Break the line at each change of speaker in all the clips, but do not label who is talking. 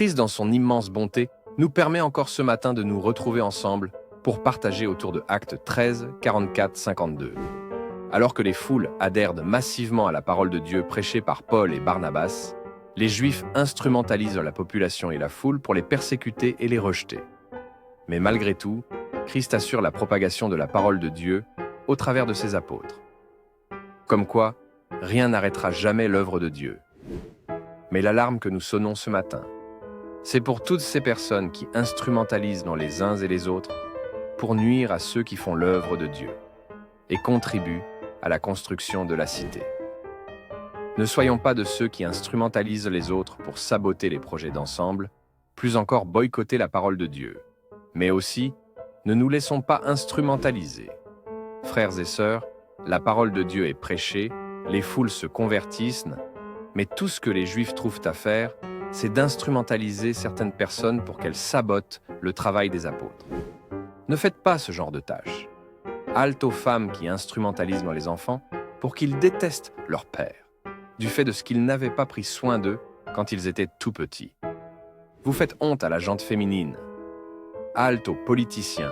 Christ, dans son immense bonté, nous permet encore ce matin de nous retrouver ensemble pour partager autour de Actes 13, 44, 52. Alors que les foules adhèrent massivement à la parole de Dieu prêchée par Paul et Barnabas, les Juifs instrumentalisent la population et la foule pour les persécuter et les rejeter. Mais malgré tout, Christ assure la propagation de la parole de Dieu au travers de ses apôtres. Comme quoi, rien n'arrêtera jamais l'œuvre de Dieu. Mais l'alarme que nous sonnons ce matin, c'est pour toutes ces personnes qui instrumentalisent dans les uns et les autres pour nuire à ceux qui font l'œuvre de Dieu et contribuent à la construction de la cité. Ne soyons pas de ceux qui instrumentalisent les autres pour saboter les projets d'ensemble, plus encore boycotter la parole de Dieu. Mais aussi, ne nous laissons pas instrumentaliser. Frères et sœurs, la parole de Dieu est prêchée, les foules se convertissent, mais tout ce que les Juifs trouvent à faire, c'est d'instrumentaliser certaines personnes pour qu'elles sabotent le travail des apôtres. Ne faites pas ce genre de tâches. Halte aux femmes qui instrumentalisent dans les enfants pour qu'ils détestent leur père, du fait de ce qu'ils n'avaient pas pris soin d'eux quand ils étaient tout petits. Vous faites honte à la gente féminine. Halte aux politiciens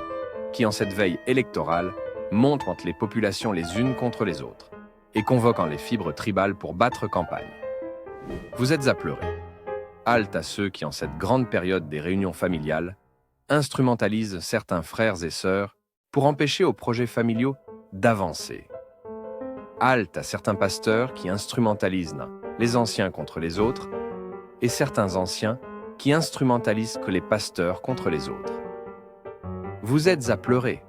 qui, en cette veille électorale, montent entre les populations les unes contre les autres et convoquant les fibres tribales pour battre campagne. Vous êtes à pleurer. Halte à ceux qui, en cette grande période des réunions familiales, instrumentalisent certains frères et sœurs pour empêcher aux projets familiaux d'avancer. Halte à certains pasteurs qui instrumentalisent les anciens contre les autres et certains anciens qui instrumentalisent que les pasteurs contre les autres. Vous êtes à pleurer.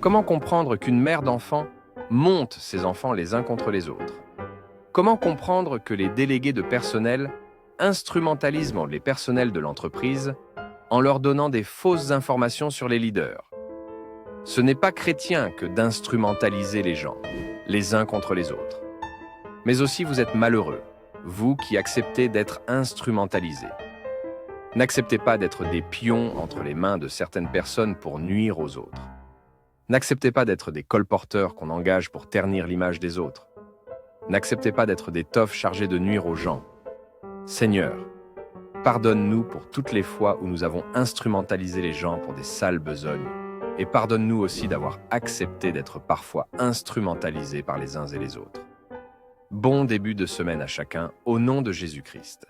Comment comprendre qu'une mère d'enfants monte ses enfants les uns contre les autres? Comment comprendre que les délégués de personnel instrumentalisent les personnels de l'entreprise en leur donnant des fausses informations sur les leaders? Ce n'est pas chrétien que d'instrumentaliser les gens, les uns contre les autres. Mais aussi vous êtes malheureux, vous qui acceptez d'être instrumentalisés. N'acceptez pas d'être des pions entre les mains de certaines personnes pour nuire aux autres. N'acceptez pas d'être des colporteurs qu'on engage pour ternir l'image des autres. N'acceptez pas d'être des toffes chargés de nuire aux gens. Seigneur, pardonne-nous pour toutes les fois où nous avons instrumentalisé les gens pour des sales besognes. Et pardonne-nous aussi d'avoir accepté d'être parfois instrumentalisés par les uns et les autres. Bon début de semaine à chacun, au nom de Jésus-Christ.